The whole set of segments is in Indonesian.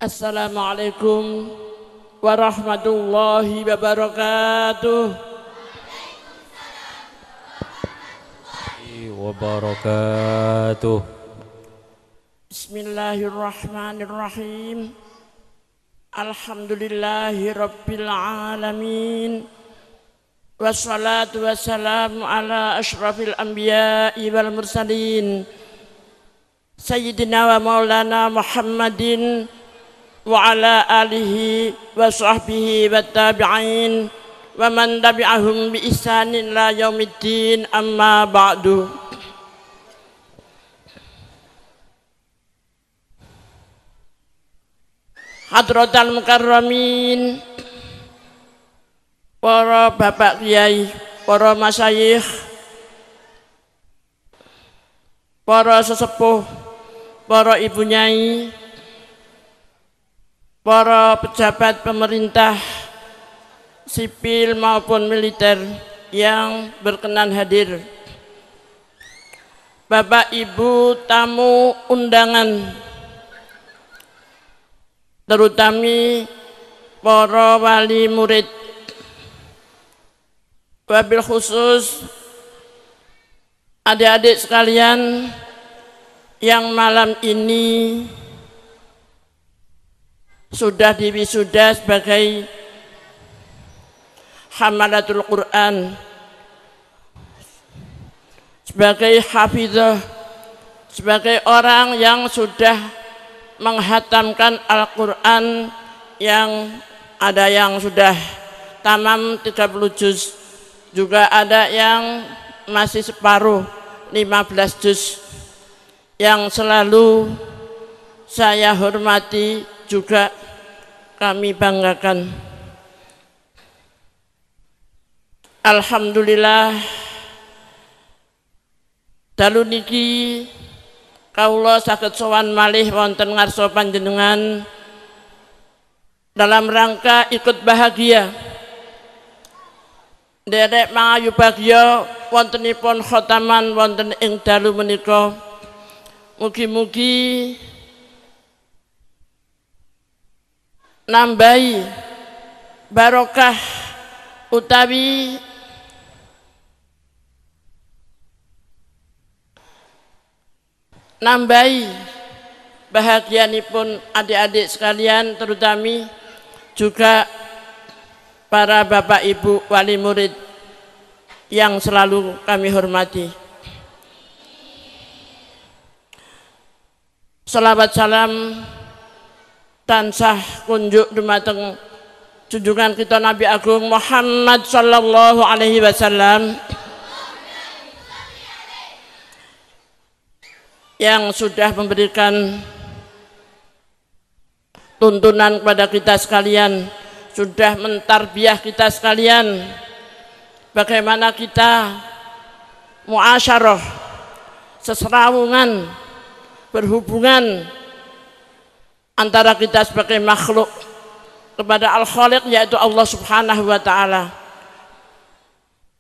Assalamualaikum warahmatullahi wabarakatuh. Wabarakatuh. Bismillahirrahmanirrahim. Alhamdulillahi rabbil alamin. Wassalatu wassalamu ala ashrafil anbiya'i wal mursalin. Sayyidina wa maulana Muhammadin wa ala alihi wa sahbihi wa tabi'in wa man tabi'ahum bi ihsanin la yaumiddin, amma ba'du. Hadratal mukarramin, para bapak kiai, para masyayikh, para sesepuh, para ibu nyai, para pejabat pemerintah sipil maupun militer yang berkenan hadir, bapak ibu tamu undangan, terutama para wali murid, wabil khusus adik-adik sekalian yang malam ini sudah diwisuda sebagai hamalatul Quran, sebagai hafizah, sebagai orang yang sudah menghatamkan Al-Quran, yang ada yang sudah tamam 30 juz, juga ada yang masih separuh 15 juz. Yang selalu saya hormati, juga kami banggakan. Alhamdulillah, dalu niki kaula saged sowan malih wonten ngarsa panjenengan dalam rangka ikut bahagia nderek mangayu bahagia wontenipun khotaman wonten ing dalu menika. Mugi-mugi nambahi barokah utawi nambahi bahagianipun adik-adik sekalian, terutama juga para bapak ibu wali murid yang selalu kami hormati. Salawat salam tansah kunjuk dumateng junjungan kita Nabi Agung Muhammad sallallahu alaihi wasallam yang sudah memberikan tuntunan kepada kita sekalian, sudah mentarbiah kita sekalian bagaimana kita muasyarah, seserawungan, berhubungan antara kita sebagai makhluk kepada Al-Khaliq, yaitu Allah Subhanahu wa ta'ala.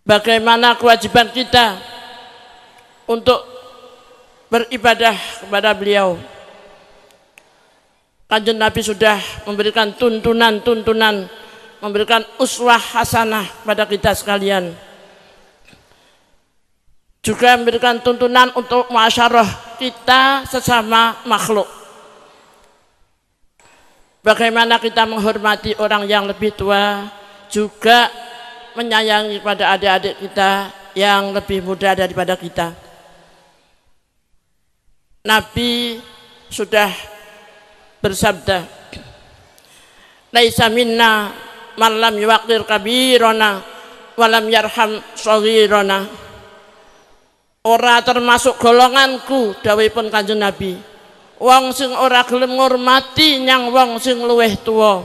Bagaimana kewajiban kita untuk beribadah kepada beliau. Kanjeng Nabi sudah memberikan tuntunan, memberikan uswah hasanah pada kita sekalian. Juga memberikan tuntunan untuk muasyarah kita sesama makhluk. Bagaimana kita menghormati orang yang lebih tua, juga menyayangi pada adik-adik kita yang lebih muda daripada kita. Nabi sudah bersabda, laisa minna man lam yuqir kabirana wa lam yarham shaghirana. Ora termasuk golonganku, dawuhipun Kanjeng Nabi, wong sing ora gelem ngurmati nyang wong sing luwih tuwa,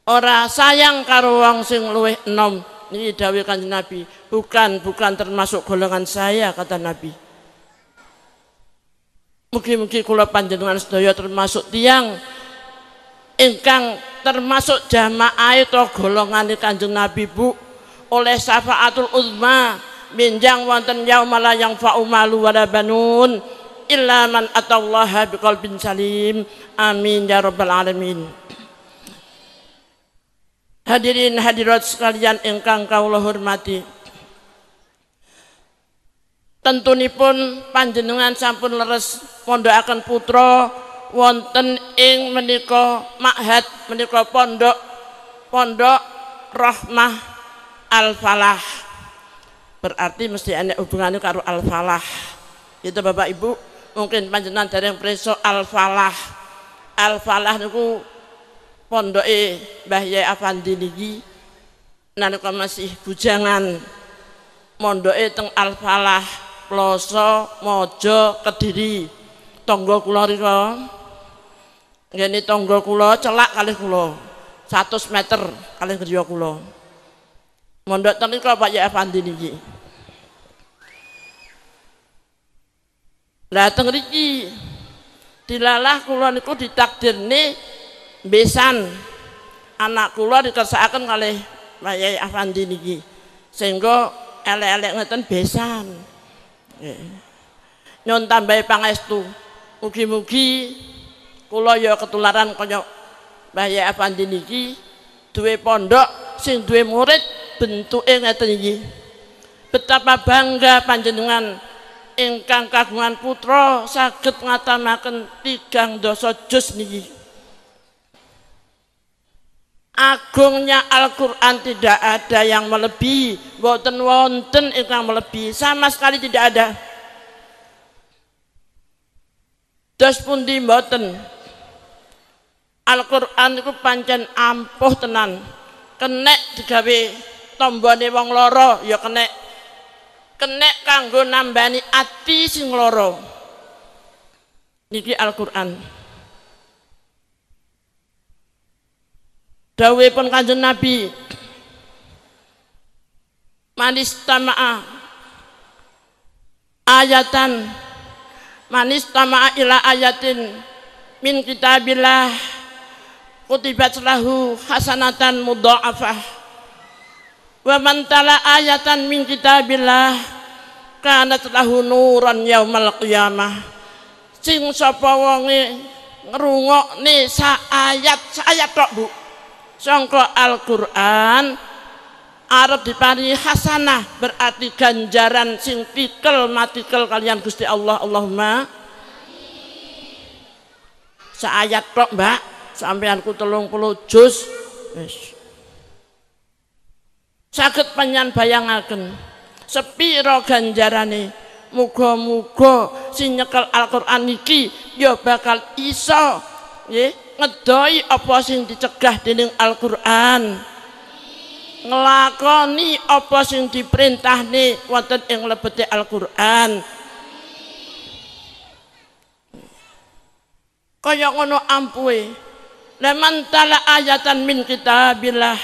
ora sayang karo wong sing luwih enom. Niki dawuh Kanjeng Nabi, bukan termasuk golongan saya, kata Nabi. Mugi-mugi kula panjenengan sedaya termasuk tiyang ingkang termasuk jamaah atau golongan Kanjeng Nabi, Bu, oleh syafaatul uzma minjang wonten yaumala yang fa'u malu wala banun, illa man atallaha biqalbin salim. Amin ya rabbal alamin. Hadirin hadirat sekalian ingkang kawula hormati, tentunipun panjenengan sampun leres pondhokaken putra wonten ing menika ma'had, menika pondok Rahmah Al-Falah. Berarti mesti ana hubungannya karo Al-Falah. Itu Bapak Ibu, mungkin panjenengan dereng preso Al-Falah. Al-Falah niku pondoke Mbah Yai Afandi niki nalika masih bujangan. Mondoke teng Al-Falah, Ploso, Mojo, Kediri. Tangga kula rika. Ngene tangga kula celak kalih kula. 100 meter kalih griya kula. Mondok teng rika Pak Yai Afandi niki. Lah teng mriki dilalah kula niku ditakdirne besan. Anak kula dikersakaken kalih Pak Yai Afandi niki. Sehingga elek-elek ngeten besan. Nyon tambahi pangestu. Mugi-mugi kula ya ketularan kaya Mbah Yai Afandi niki duwe pondok sing duwe murid bentuke ngeten iki. Betapa bangga panjenengan ingkang kagungan putra saged ngatamaken 3 dosa juz niki. Agungnya Al-Quran tidak ada yang melebihi, boten wonten ingkang melebihi, sama sekali tidak ada. Dos pundi boten. Al-Quran itu pancen ampuh tenan. Kenek digawe tombone wong loro ya kenek. Kenek kanggo nambani ati sing loro. Niki Al-Quran. Dawuhipun Kanjeng Nabi, manistama'a ayatan, manistama'a ila ayatin min kitabillah kutibat lahu hasanatan mudha'afah wa man tala ayatan min kitabillah kanat lahu nuran yaumal qiyamah. Sing sapa wonge ngrungokne sa ayat tok Bu sangka Al-Quran arep diparingi hasanah, berarti ganjaran sing tikel matikel kalian Gusti Allah. Allahumma saayat tok Mbak, sampeanku 30 juz wis saged panjenengan bayangaken sepira ganjarane. Muga-muga sing nyekel Al-Quran niki ya bakal iso nggih ngedoi apa sing dicegah dening Al-Quran, ngelakoni apa sing diperintahne wonten ing lebete Al-Quran. Kaya ngono ampuhe. Laman tala ayatan min kitabillah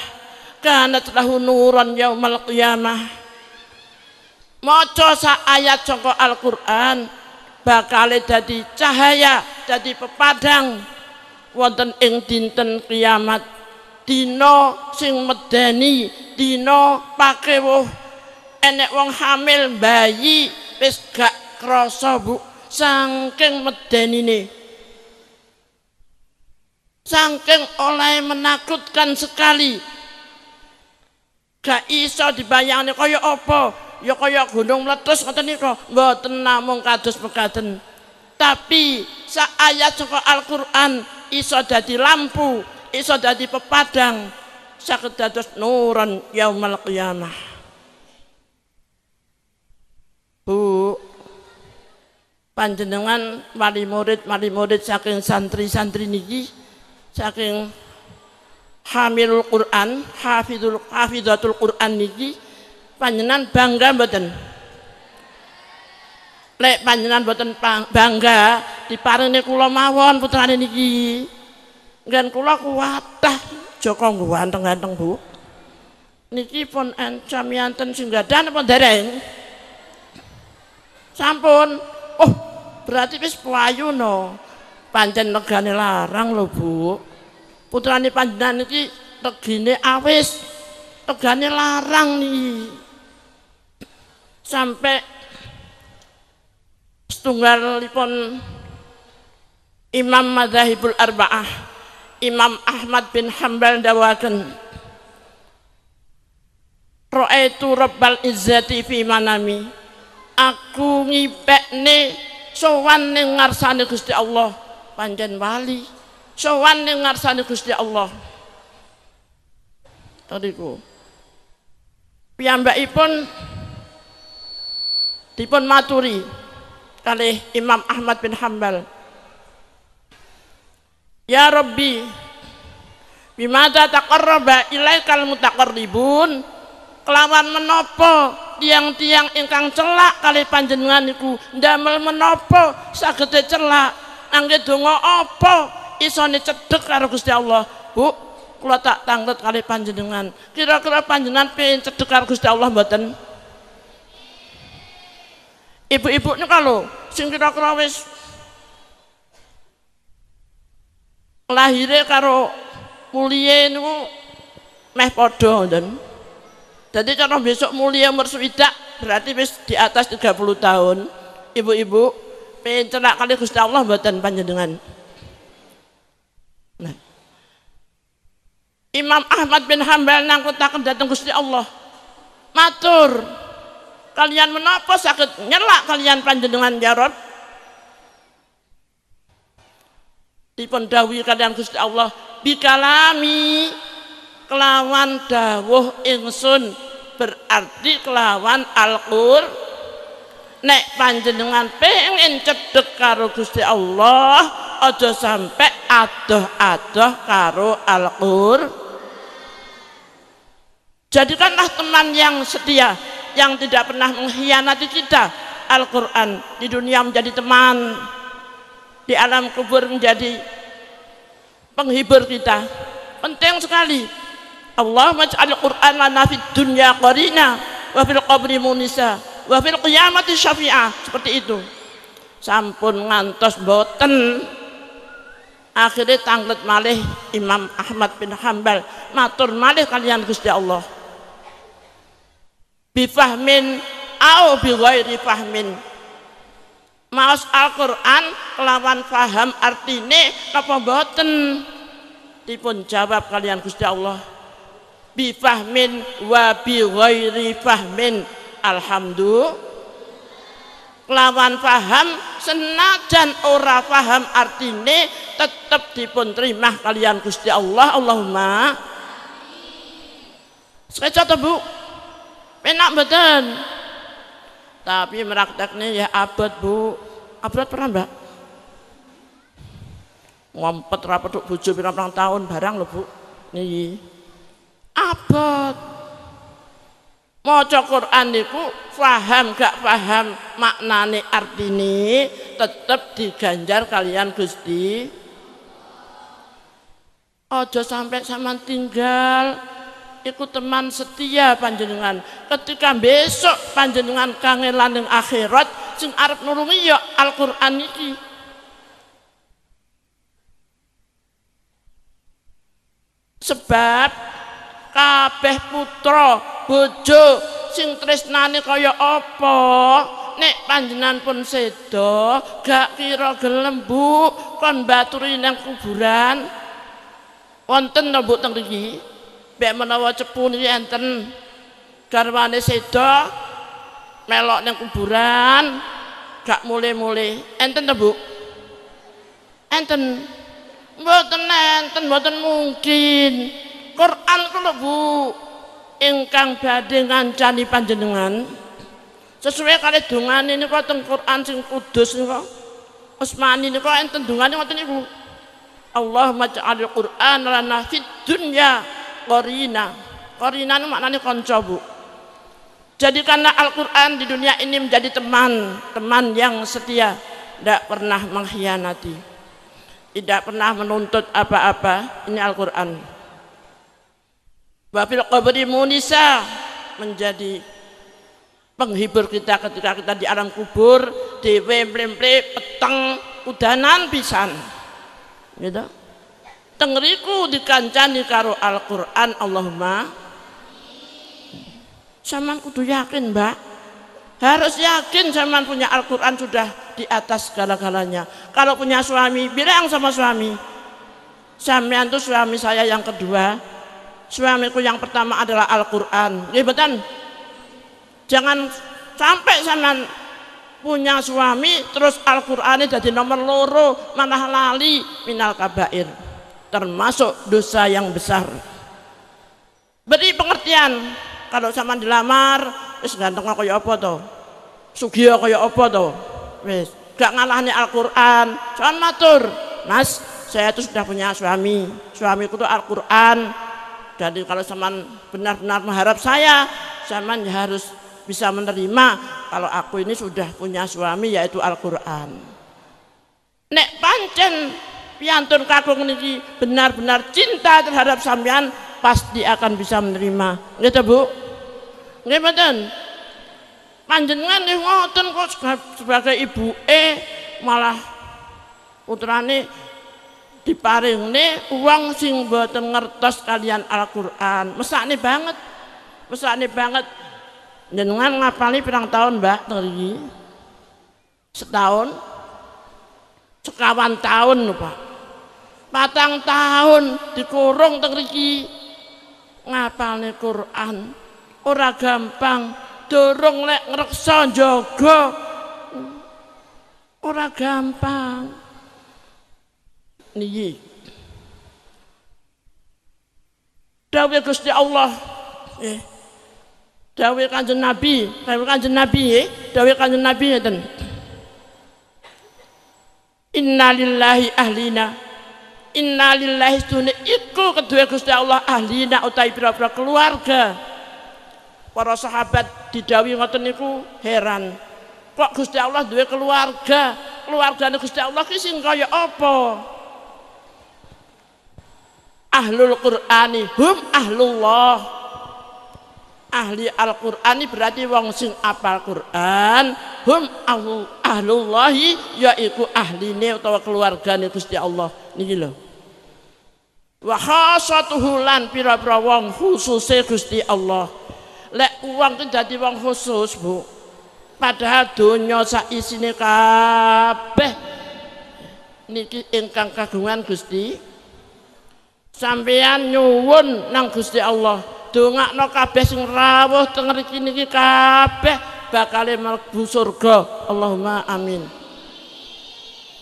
kanat lahu nuran yaumal qiyamah. Maca sa ayat saka Al-Quran bakal dadi cahaya, dadi pepadang wonten ing dinten kiamat. Dina sing medeni, dina pakewuh. Enek wong hamil bayi wis gak krasa Bu, saking medenine, saking oleh menakutkan sekali. Gak iso dibayangane kaya apa, ya kaya gunung meletus ngoten nika. Mboten namung kados mekaten, tapi sa ayat saka Al-Quran iso dadi lampu, iso dadi pepadang, saged dados nuran yaumal qiyamah. Bu, panjenengan wali murid saking santri-santri niki, saking hamilul Quran, hafizatul Quran niki, panjenengan bangga mboten? Lek panjenengan mboten bangga, diparingi kula mawon putrane niki. Ngen kula kuwatah Joko ganteng-ganteng Bu. Niki pun encam yanten sing gadah napa dereng? Sampun. Oh, berarti wis payu no. Pancen regane larang lho Bu. Putrane panjenengan niki regine awis. Regane larang niki. Sampai setunggalipun Imam Madzhabul Arba'ah Imam Ahmad bin Hanbal dawaken ra'aitu Rabbal Izzati fi manami, aku ngipekne sowan ning ngarsane Gusti Allah, pancen wali sowan ning ngarsane Gusti Allah. Tadiku piyambakipun dipun maturi kalih Imam Ahmad bin Hanbal, ya Rabbi bimata taqarraba ilaikal mutaqarribun, kelawan menapa tiang-tiang ingkang celak kalih panjenengan niku ndamel menapa saged celak, angge donga apa isone cedhek karo Gusti Allah. Bu, kula tak tanglet kalih panjenengan, kira-kira panjenengan pengen cedhek karo Gusti Allah mboten? Ibu-ibu niku lho sing kira-kira wis lahire karo muliye niku meh padha ngoten. Jadi kalau besok mulia umur swidak berarti wis di atas 30 tahun. Ibu-ibu pengen celak kali Gusti Allah mboten panjenengan? Nah, Imam Ahmad bin Hanbal nangkutaken dateng Gusti Allah, matur, kalian menapa saged nyelak kalian panjenengan ya Rabb? Dipun dawuhi kalian Gusti Allah, bikalami, kelawan dawuh ingsun, berarti kelawan Al-Qur'an. Nek panjenengan pengen cedhek karo Gusti Allah, aja sampai adoh-adoh karo Al-Qur'an. Jadikanlah teman yang setia, yang tidak pernah mengkhianati kita. Al-Qur'an di dunia menjadi teman, di alam kubur menjadi penghibur kita. Penting sekali. Allahumma ij'al Qur'an lana fid dunya qarina wa fil qabri munisa wa fil qiyamati syafi'ah. Seperti itu. Sampun ngantos boten, akhirnya tanglet malih Imam Ahmad bin Hanbal, matur malih kalian Gusti Allah, bifahmin au bi ghairi fahmin, maos Al-Qur'an kelawan paham artine napa boten? Dipun jawab kalian Gusti Allah, bifahmin wa bi ghairi fahmin, alhamdulillah, kelawan paham senajan ora paham artine tetep dipun terima kalian Gusti Allah. Allahumma sekecot Bu, penak mboten? Tapi merakteknya ya abad Bu. Abad pernah Mbak? Ngompet rapat bojo pirang-pirang tahun barang lho Bu. Niki abad maca Quran niku paham gak paham maknane artine tetep diganjar kalian Gusti. Aja sampai sampean tinggal ikut teman setia panjenengan. Ketika besok panjenengan kangelan ning akhirat, sing arep nulungi ya Al-Qur'an iki. Sebab kabeh putra bojo sing tresnane kaya apa, nek panjenengan pun sedo gak kira gelem Bu kon baturi nang kuburan. Wonten to Bu teng mriki? Bek menawa cepu niki enten garwane sedo melok nang kuburan gak mule-mule. Enten to Bu? Enten. Mboten enten, mboten mungkin. Quran kula Bu ingkang badhe ngancani panjenengan sesuai kali dongane niku teng Quran sing kudus niku Usmani niku enten dongane ngoten niku, Allahumma ij'al Qur'an lana fid dunya qarina. Qarina niku maknane kanca Bu. Jadikanlah Al-Qur'an di dunia ini menjadi teman, teman yang setia, tidak pernah mengkhianati, tidak pernah menuntut apa-apa. Ini Al-Quran. Wafil qabri munisa, menjadi penghibur kita ketika kita di alam kubur, dewe mlemple peteng udanan pisan. Gitu. Tengriku dikancani karo Al-Quran. Allahumma, sampean kudu yakin Mbak, harus yakin sampean punya Al-Quran sudah di atas segala-galanya. Kalau punya suami, bilang sama suami, sampean itu suami saya yang kedua, suamiku yang pertama adalah Al-Quran. Ya betul. Jangan sampai sampean punya suami terus Al-Quran jadi nomor loro, malah lali, minal kabair, termasuk dosa yang besar. Beri pengertian. Kalau sampean dilamar, wis ganteng kaya apa to? Sugih kaya apa to? Wis gak ngalahne Al-Quran. Soal matur, Mas, saya itu sudah punya suami. Suamiku itu Al-Quran. Jadi kalau sampean benar-benar mengharap saya, sampean harus bisa menerima kalau aku ini sudah punya suami yaitu Al-Quran. Nek pancen piantun kakung niki benar-benar cinta terhadap sampean, pasti akan bisa menerima. Nggih Bu? Nggih mboten? Panjenengan nggih ngoten kok sebagai ibuke malah putrane diparingne uang sing mboten ngertos kalian Al-Quran. Mesakne banget. Mesakne banget. Jenengan ngapali pirang tahun, Mbak? Ngerti? Setahun? Sekawan tahun lho, Pak. 4 tahun dikurung teng mriki. Ngapalne Quran ora gampang, durung lek ngreksa njaga ora gampang. Niki dawuh Gusti Allah, dawuh Kanjeng Nabi, dawuh Kanjeng Nabi, dawuh Kanjeng Nabi ngeten. Innalillahi ahlina, innalillahi sunni iku kedua Gusti Allah ahlina utawi pira-pira keluarga. Para sahabat didhawuhi ngoten niku heran. Kok Gusti Allah duwe keluarga? Keluargane Gusti Allah ki sing kaya apa? Ahlul Qur'ani hum ahlullah. Ahli Al-Qur'ani berarti wong sing apal Qur'an, hum ahlullahi yaiku ahline utawa keluargane Gusti Allah niki lho. Wa khassatuhu lan pira-pira wong khususe Gusti Allah. Lek uang itu dadi wong khusus, Bu. Padahal donya sak isine kabeh niki ingkang kagungan Gusti. Sampeyan nyuwun nang Gusti Allah, dongakno kabeh sing rawuh teng mriki niki kabeh bakal mlebu surga. Allahumma amin.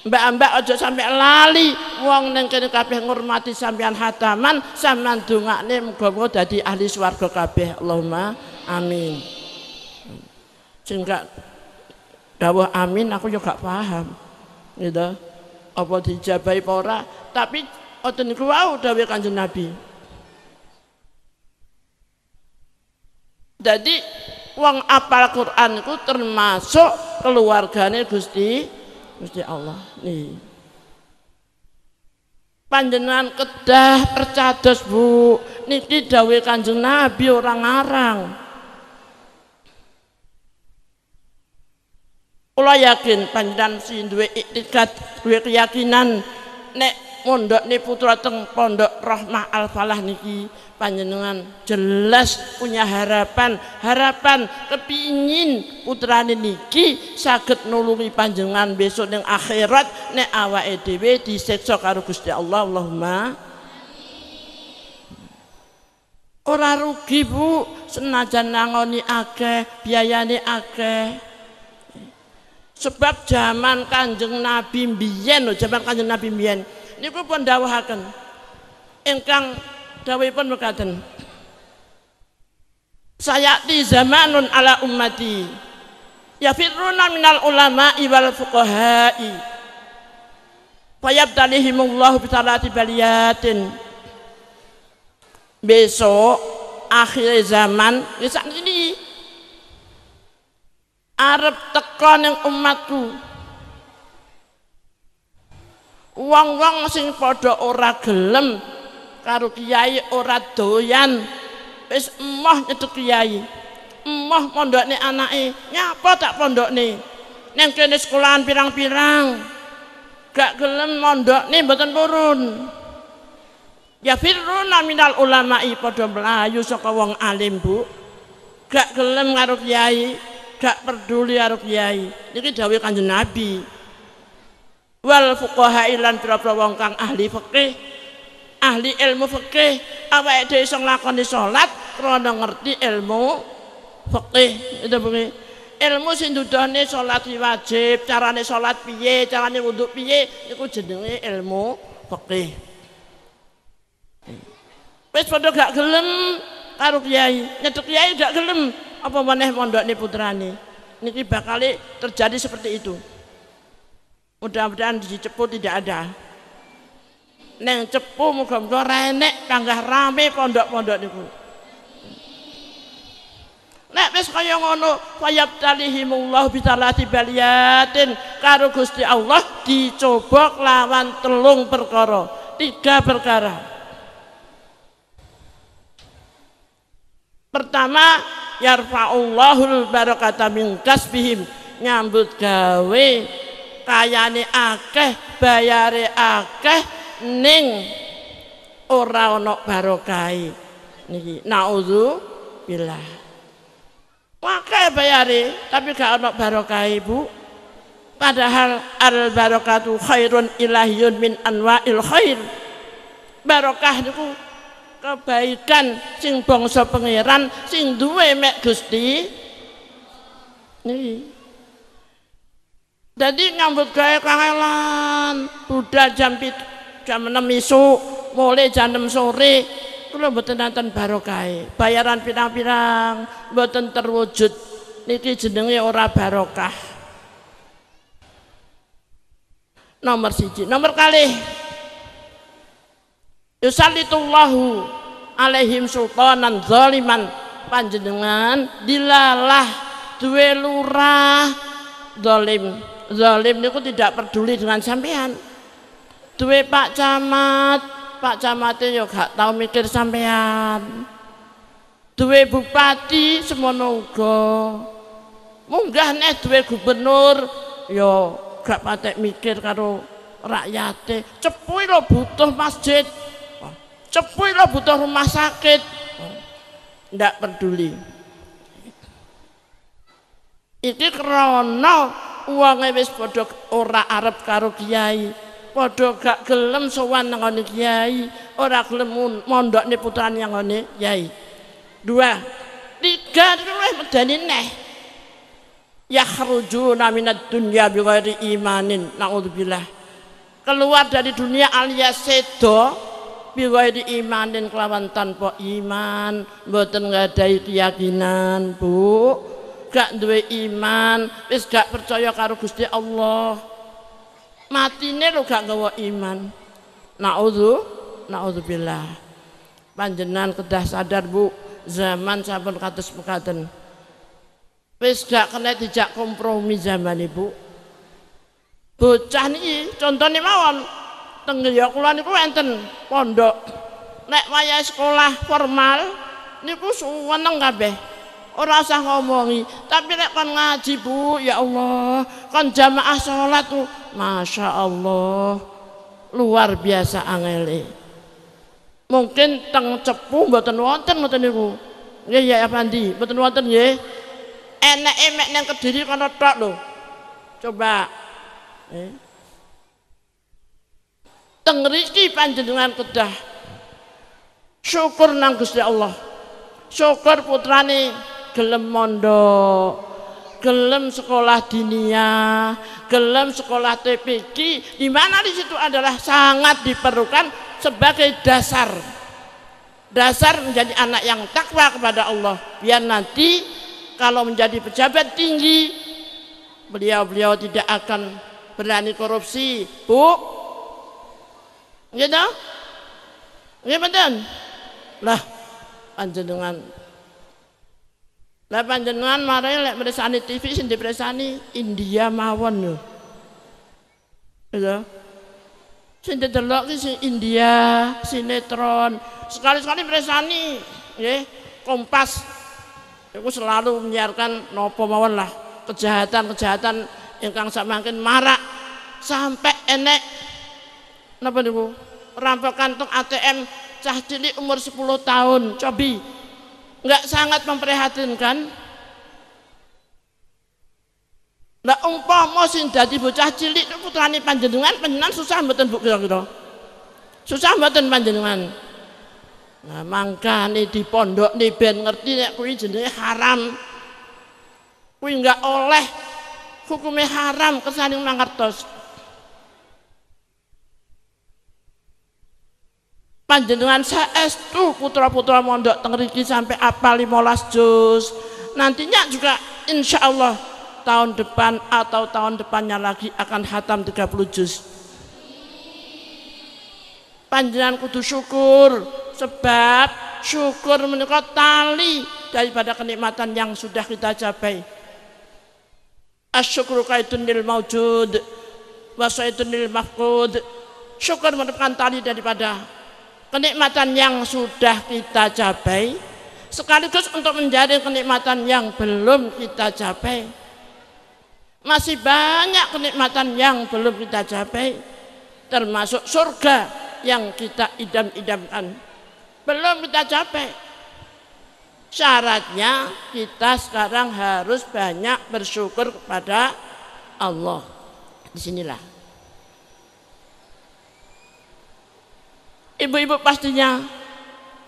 Mbak-mbak aja sampe lali wong ning kene kabeh ngurmati sampeyan hataman, sampeyan dongakne muga-muga dadi ahli swarga kabeh. Allahumma amin. Sing gak dawuh amin aku yo gak paham. Gitu. Apa dijabahi apa ora? Tapi oten niku wau dawuh Kanjeng Nabi. Jadi wong apal Quran itu termasuk keluargane Gusti Allah. Nih. Panjenengan kedah percados, Bu. Niki dawuh Kanjeng Nabi orang ngarang. Kula yakin panjenengan sing duwe iktikad, duwe keyakinan nek mondokne putra teng Pondok Rahmah Al Falah niki panjenengan jelas punya harapan kepingin putrane niki saged nulungi panjenengan besok ning akhirat nek awake dhewe disiksa karo Gusti Allah. Allahumma ora rugi, Bu, senajan nangoni akeh biayane akeh. Sebab zaman Kanjeng Nabi mbiyen, zaman Kanjeng Nabi mbiyen niku pun dawuhaken ingkang dawuhipun mekaten. Sayati zamanun ala ummati yafirruna minal ulama'i wal fuqaha'i fayabtalihimullahu bisalati baliyatin. Besok akhir zaman sak niki arep teka ning umatku wong-wong sing padha ora gelem karo kiai, ora doyan wis emoh nyedhek kiai, emoh pondokne anake, nyapa tak pondokne ning kene sekolahan pirang-pirang gak gelem mondokne mboten purun. Ya firruna minal ulama'i, padha mlayu saka wong alim, Bu, gak gelem karo kiai, gak peduli karo kiai. Niki dawuh Kanjeng Nabi. Wal fuqaha ilan pira-pira wong kang ahli fikih, ahli ilmu fikih, awake dhewe iso nglakoni salat krana ngerti ilmu fikih. Itu bengi. Ilmu sing duduhne salat wajib, carane salat piye, carane wudu piye, iku jenenge ilmu fikih. Wis padha gak gelem karo kiai, nyedhek kiai gak gelem, apa maneh mondokne putrane. Niki bakal terjadi seperti itu. Mudah-mudahan di Cepu tidak ada. Neng Cepu muga-muga renek panggah rame pondok-pondok niku. Nek wis kaya ngono, fayabtalihimullah bitalati baliyatin, karo Gusti Allah dicoba lawan 3 perkara, 3 perkara. Pertama, yarfa'ullahul barakata min kasbihim, nyambut gawe kayane akeh, bayare akeh, ning ora ana barokahe. Niki naudzubillah. Akeh bayare tapi gak ana barokahe, Bu. Padahal al barakatu khairun ilahiyun min anwa'il khair. Barokah niku kebaikan sing bangsa pangeran sing duwe mek Gusti niki. Jadi ngambut gawe kangelan budal jam 6 isuk mulai jam 6 sore kula mboten nanten barokah, bayaran pirang-pirang mboten terwujud, niki jenenge ora barokah. Nomor 1. Nomor kalih, yusallitullahu alaihim sultanan zaliman, panjenengan dilalah duwe lurah zalim. Zalim niku tidak peduli dengan sampean. Duwe Pak Camat yo gak tau mikir sampean. Duwe bupati semono uga. Munggah nek duwe gubernur yo gak patek mikir karo rakyate. Cepu lho butuh masjid. Cepu lho butuh rumah sakit. Ndak peduli. Iki krana wong wis padha ora arep karo kiai, padha gak gelem sowan nang ngene kiai, ora gelem mondokne putrane nang ngene kiai. 2, 3 luwih medani neh. Yakhrujuna minad dunya bighairi imanin, naudzubillah. Keluar dari dunia alias sedo bighairi imanin, kelawan tanpa iman, mboten ngadahi keyakinan, Bu. Gak duwe iman, wis gak percaya karo Gusti Allah. Matine lho gak nggawa iman. Naudzubillah. Panjenengan kedah sadar, Bu, zaman sampun kados mekaten. Wis gak kena dijak kompromi zaman Ibu. Bocah niki contone mawon teng ya kula niku enten pondok. Nek wayah sekolah formal niku seneng kabeh. Ora usah ngomongi, tapi nek kon ngaji, Bu, ya Allah, kon jamaah salat tuh, Masya Allah, luar biasa angele. Mungkin teng Cepu mboten wonten ngoten niku. Nggih ya Afandi, mboten wonten nggih. Eneke mek nang Kediri kono tok lho. Coba. Teng mriki panjenengan kedah syukur nang Gusti Allah. Syukur putrane gelem mondok, gelem sekolah diniyah, gelem sekolah TPQ, di mana di situ adalah sangat diperlukan sebagai dasar menjadi anak yang takwa kepada Allah, biar nanti kalau menjadi pejabat tinggi beliau tidak akan berani korupsi, Bu. Gitu? Nggih mboten? Lah panjenengan marai lek meresani TV sing dipresani India mawon lho. Lho. Sing didelok ki sing India, sinetron. Sekali-sekali meresani nggih, Kompas. Iku selalu menyiarkan napa mawon lah, kejahatan-kejahatan ingkang samangken marak sampai enek napa niku? Perampokan tung ATM cah cilik umur 10 tahun, cobi. Enggak sangat memprihatinkan. Lah umpama sing dadi bocah cilik putrane panjenengan susah mboten Bu kira-kira? Susah mboten panjenengan? Nah, mangkane di pondok nih ben ngerti nek kuwi jenenge haram. Kuwi enggak oleh hukumnya haram kersane mangertos. Panjenengan saestu putra-putra mondok teng mriki sampai apal 15 juz. Nantinya juga insya Allah tahun depan atau tahun depannya lagi akan khatam 30 juz. Panjenengan kudu syukur, sebab syukur menika tali daripada kenikmatan yang sudah kita capai. Asyukru kaitun lil maujud wa saitun lil mafqud. Syukur merupakan tali daripada kenikmatan yang sudah kita capai, sekaligus untuk menjadi kenikmatan yang belum kita capai. Masih banyak kenikmatan yang belum kita capai, termasuk surga yang kita idam-idamkan belum kita capai. Syaratnya kita sekarang harus banyak bersyukur kepada Allah. Disinilah ibu-ibu pastinya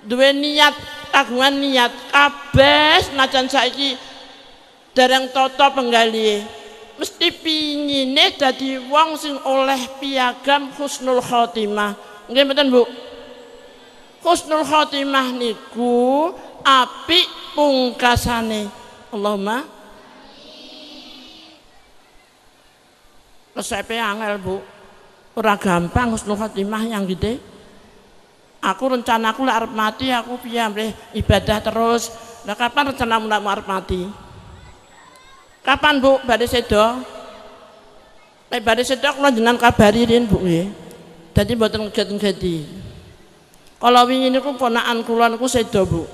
duwe niat, kagungan niat kabeh senajan saiki dereng tata penggali mesti pingine dadi wong sing oleh piagam husnul khotimah. Nggih mboten Bu? Husnul khotimah niku apik pungkasane. Allahumma resepe angel Bu. Ora gampang husnul khotimah yang gede. Aku rencanaku lek arep mati aku piye amrih ibadah terus. Lah kapan rencanamu lek arep mati? Kapan Bu badhe sedo? Lek badhe sedo kula jenengan kabari rin Bu nggih. Dadi mboten ngeget-ngegeti. Kala wingi niku ponakan kula niku sedo Bu.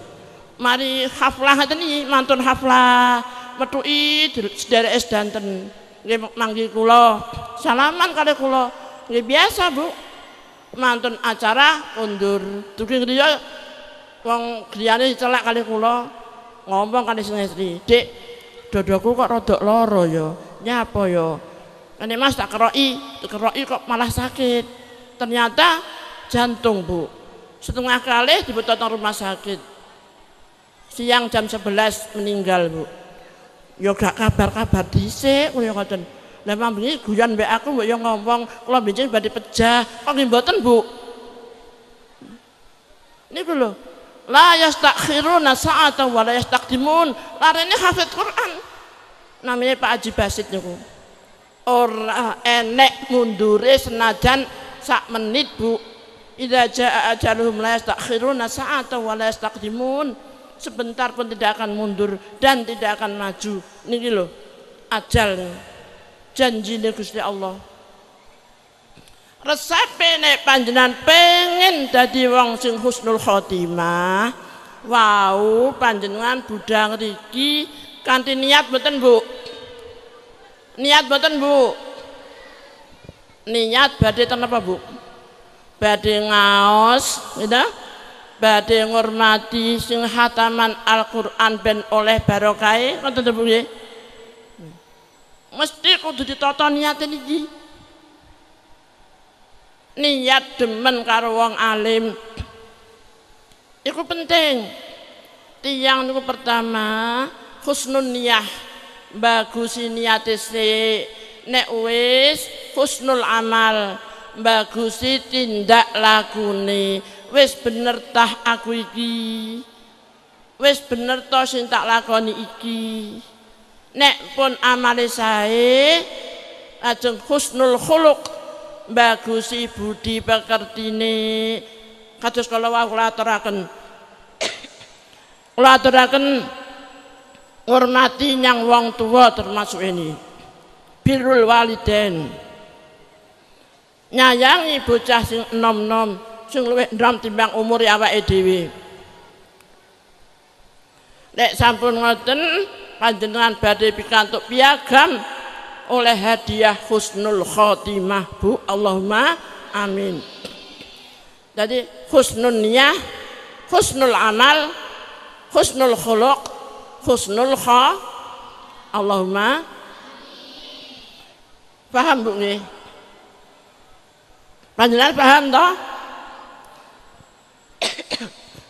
Mari haflah ngeten iki, mantun haflah metuki sederek sedanten. Nggih manggi kula salaman kalih kula. Nggih biasa Bu. Mantun acara kondur. Dugi griya wong griyane celak kalih kula ngomong kalih sing istri. Dik, dodoku kok rada lara ya. Nyapa ya? Nek Mas tak keroki kok malah sakit. Ternyata jantung Bu. Setengah kali dibutuhkan rumah sakit. Siang jam 11 meninggal Bu. Ya gak kabar-kabar dhisik kaya ngoten. Lah mambingi guyon mbek aku mbok yo ngomong kula benjing badhe pejah. Kok nggih mboten Bu? Niku lho. La yastakhiruna sa'atan wa la yastaqdimun. Larene hafid Quran. Namanya Pak Haji Basit niku. Ora enek mundure senajan sak menit Bu. Idza jaa ajaluhum la yastakhiruna sa'atan wa la yastaqdimun. Sebentar pun tidak akan mundur dan tidak akan maju. Niki lho ajal janjine Gusti Allah. Resepe nek panjenengan pengen dadi wong sing husnul khotimah, wau panjenengan budal ngriki kanthi niat mboten Bu? Niat mboten Bu? Niat badhe ten apa Bu? Badhe ngaos, gitu? Badhe ngurmati sing khataman Al-Qur'an ben oleh barokahe, ngoten Bu nggih? Mesti kudu ditata niate niki. Niat demen karo wong alim iku penting. Tiyang niku pertama husnun niyah, bagusi niate sik. Nek wis husnul amal, bagusi tindak lakune. Wis bener tah aku iki, wis bener toh sing tak lakoni iki. Nek pun amale sae ajeng husnul khuluq, bagusi budi pekertine. Kados kala wau kula aturaken ngurmati nyang wong tua termasuk ini birrul walidain, nyayangi bocah sing enom-enom sing luwih ndram timbang umur awake dhewe. Nek sampun ngoten panjenengan badhe pikantuk piagam oleh hadiah husnul khotimah Bu. Allahumma amin. Jadi husnul niyah, husnul amal, husnul khuluq, husnul Allahumma Paham Bu nggih? Panjenengan paham toh?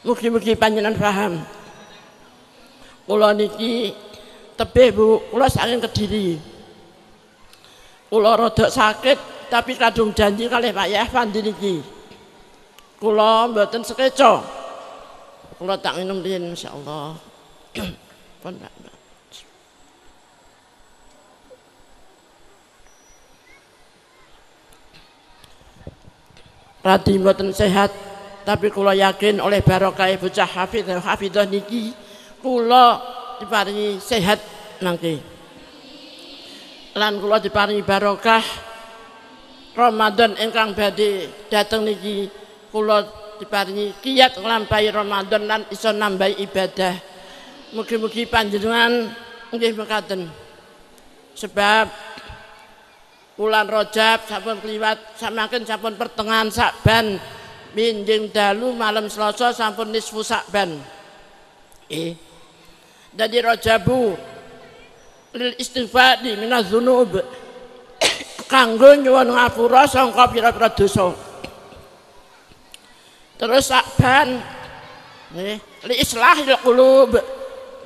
Mugi-mugi panjenengan paham. Kula niki tebih Bu, kula saking Kediri. Kula rada sakit tapi kadung janji kalih Pak Yah Pandi niki. Kula mboten sekeca. Kula tak minum riyen insyaallah. Pun Pak. Radi mboten sehat, tapi kula yakin oleh barokah bocah hafidhah niki kula diparingi sehat mangke. Lan kula diparingi barokah Ramadan ingkang badhe dateng niki kula diparingi kiyat nglampahi Ramadan lan iso nambahi ibadah. Mugi-mugi panjenengan nggih mekaten. Sebab bulan Rajab sampun kliwat, samaken sampun pertengahan Sakban, minjing dalu malam Selasa sampun nisfu Sakban. Jadi Rajabu lil istighfari minaz dzunub. Kanggo nyuwun ngapura sangka pira-pira dosa. Terus Sakban li islahil qulub.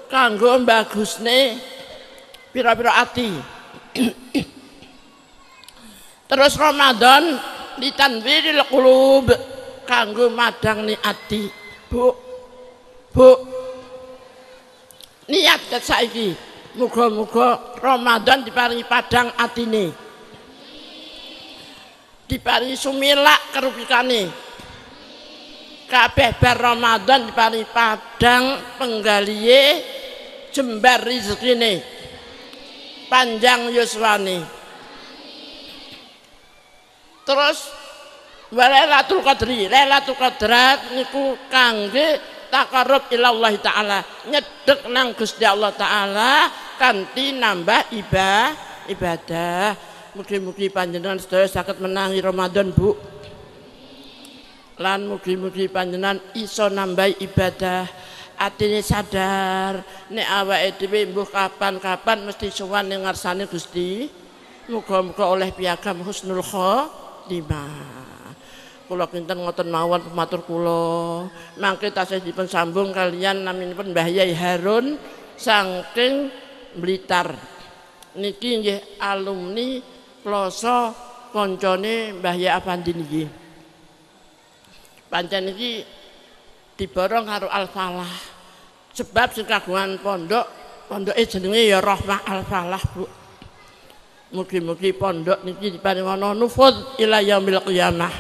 Kanggo bagusne pira-pira ati. Terus Ramadan ditanwiril qulub kanggo madangni ati. Bu niat ket saiki muga-muga Ramadan diparingi padang atine, diparingi sumilak kerupikane, kabeh bar Ramadan diparingi padang penggalihe jembar rezekine, panjang yuswane. Terus Lailatul Qadri, Lailatul Qadrat niku kangge taqarrub ila Allah taala, nyedhek nang Gusti Allah taala kanthi nambah ibadah. Mugi-mugi panjenengan sedaya saged menangi Ramadan Bu. Lan mugi-mugi panjenengan iso nambah ibadah. Atine sadar nek awake dhewe mbuh kapan-kapan mesti sowan ning ngarsane Gusti. Muga-muga oleh piagam husnul khotimah. Kula kinten ngoten mawon pematur kula. Mangke tasih dipun sambung kalian naminipun Mbah Yai Harun saking Blitar. Niki nggih alumni Ploso koncone Mbah Yai Afandi niki. Pancen niki diborong karo Al-Falah. Sebab sing kagungan pondoke jenenge ya Rahmah Al-Falah, Bu. Mugi-mugi pondok niki diparingi ana nufuz ila yaumil qiyamah,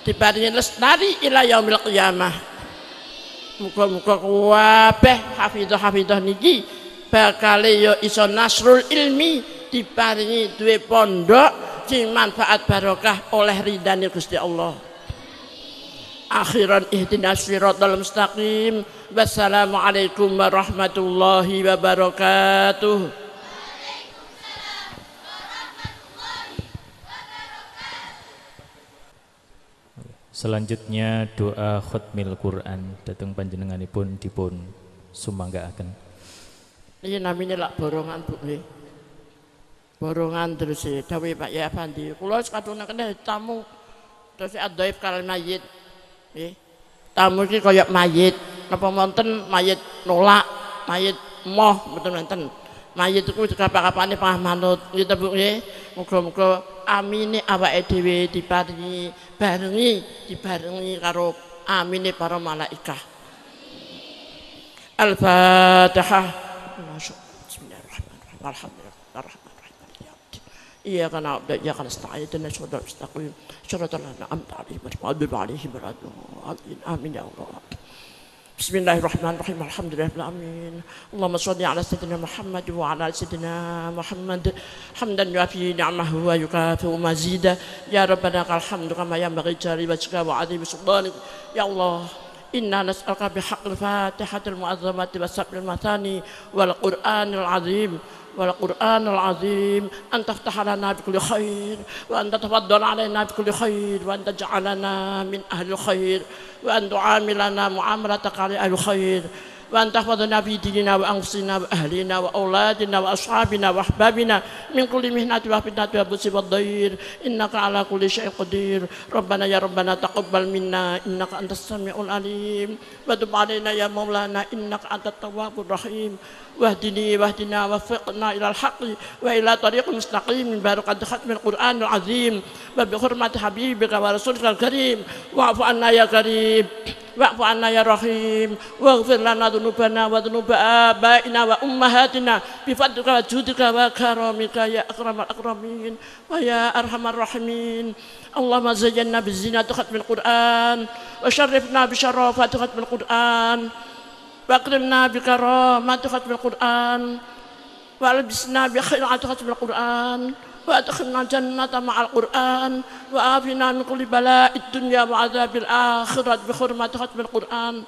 diparingi lestari ila yaumil qiyamah. Muga-muga kabeh hafidhah niki bakal ya iso nasrul ilmi, diparingi duwe pondok sing manfaat barokah oleh ridane Gusti Allah. Akhiran ihdinas siratal mustaqim. Wassalamualaikum warahmatullahi wabarakatuh. Selanjutnya doa khutmil Quran dateng panjenenganipun dipun sumanggaaken. Ini namanya lak borongan Bu nggih. Borongan terus dawuh Pak Yai Afandi. Kula kadung-kadung tamu terus adhaif kal mayit. Nggih. Tamu iki kaya mayit. Napa wonten mayit nolak, mayit moh mboten wonten. Mayit iku kapan-kapane pangah manut. Nggih Bu nggih. Muga-muga amine awake dhewe dibarengi karo amine para malaikah. Al-Fatihah. Bismillahirrahmanirrahim. Alhamdulillahirrahmanirrahim. Iyyaka na'budu wa iyyaka nasta'in. Ihdinas siratal mustaqim. Shiratal ladzina an'amta 'alaihim ghairil maghdubi 'alaihim waladdallin. Amin ya Allah. Bismillahirrahmanirrahim. Alhamdulillahirabbil alamin. Allahumma shalli ala sayyidina Muhammad wa ala ali sayyidina Muhammad hamdan yuafi ni'amahu wa yukafi'u mazida. Ya rabbana lakal hamdu kama yanbaghi li wajhika wa 'azimi sultanik. Ya Allah, inna nas'aluka bihaqqil Fatihatil mu'azzamati was-sab'il mathani wal Qur'anil 'azim والقرآن العظيم أن تفتح لنا بكل خير وأن تتفضل علينا بكل خير وأن تجعلنا من أهل الخير وأن تعاملنا معاملتك على أهل الخير وأن تحفظنا في ديننا وأنفسنا وأهلنا وأولادنا وأصحابنا وأحبابنا من كل مهنة وفتنة وبؤس والضير إنك على كل شيء قدير. ربنا يا ربنا تقبل منا إنك أنت السميع العليم وتب علينا يا مولانا إنك أنت التواب الرحيم. واهدنا وفقنا إلى الحق وإلى طريق مستقيم ببركة ختم القرآن العظيم وبحرمة حبيبك ورسولك الكريم. واعف عنا يا كريم واعف عنا يا رحيم واغفر لنا ذنوبنا وذنوب آبائنا وأمهاتنا بفضلك وجودك وكرمك يا أكرم الأكرمين ويا أرحم الراحمين. اللهم زينا بزينة ختم القرآن وشرفنا بشرافة ختم القرآن وأكرمنا بكرامة ختم القرآن وألبسنا بخيرات ختم القرآن وأدخلنا الجنة مع القرآن وعافنا من كل بلاء الدنيا وعذاب الآخرة بحرمة ختم القرآن.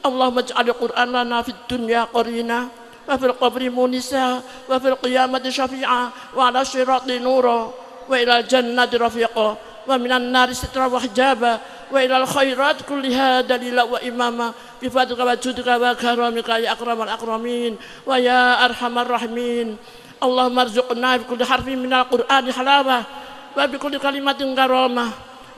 اللهم اجعل القرآن لنا في الدنيا قرينا وفي القبر مونسا وفي القيامة شفيعا وعلى الصراط نورا وإلى الجنة رفيقا ومن النار سترا وحجابا وإلى الخيرات كلها دليلا وإماما بفضلك وجودك وكرمك يا أكرم الأكرمين ويا أرحم الراحمين. اللهم ارزقنا بكل حرف من القرآن حلاوة وبكل كلمة كرامة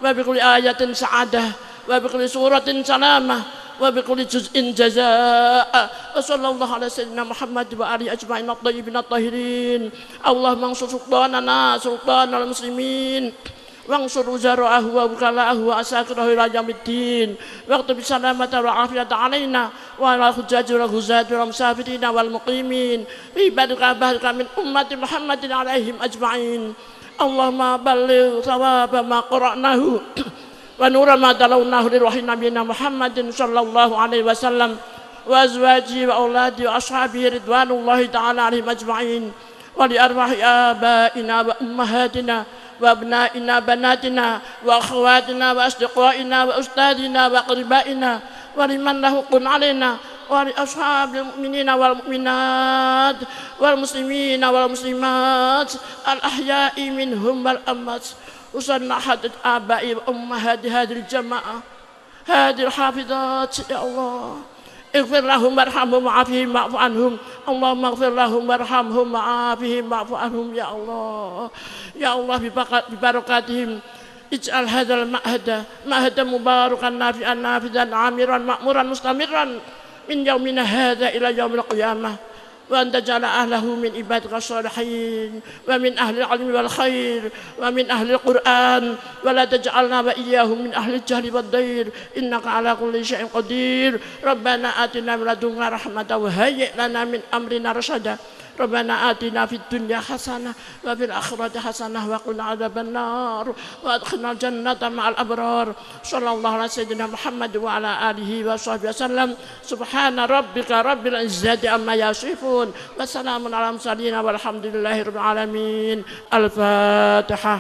وبكل آية سعادة وبكل سورة سلامة وبكل جزء جزاء. وصلى الله على سيدنا محمد وآله أجمعين الطيبين الطاهرين. اللهم انصر سلطان المسلمين وانصر وزراءه ووكلاءه وعساكره إلى يوم الدين واكتب السلامة والعافية علينا وعلى الحجاج والغزاة والمسافرين والمقيمين في بلدك من أمة محمد عليهم أجمعين. اللهم بلغ ثواب ما قرأناه ونور ما تلوناه لروح نبينا محمد صلى الله عليه وسلم وأزواجه وأولاده وأصحابه رضوان الله تعالى عليهم أجمعين ولأرواح آبائنا وأمهاتنا وأبنائنا بناتنا وأخواتنا وأصدقائنا وأستاذنا وأقربائنا ولمن له قن علينا ولأصحاب المؤمنين والمؤمنات والمسلمين والمسلمات الأحياء منهم والأموات وصلنا حدث آبائي وأمهات هذه الجماعة هذه الحافظات يا الله اغفر لهم وارحمهم وعافهم واعف عنهم. اللهم اغفر لهم وارحمهم وعافهم واعف عنهم يا الله يا الله ببركاتهم اجعل هذا المعهد مباركا نافعا نافذا عامرا مأمورا مستمرا من يومنا هذا إلى يوم القيامة وأن تجعل أهله من عبادك الصالحين ومن أهل العلم والخير ومن أهل القرآن ولا تجعلنا وإياهم من أهل الجهل والضير إنك على كل شيء قدير. ربنا آتنا من لدنك رحمة وهيئ لنا من أمرنا رشدا. ربنا آتنا في الدنيا حسنة وفي الآخرة حسنة وقنا عذاب النار وأدخلنا الجنة مع الأبرار. صلى الله على سيدنا محمد وعلى آله وصحبه وسلم. سبحان ربك رب العزة عما يصفون وسلام على المرسلين والحمد لله رب العالمين. الفاتحة.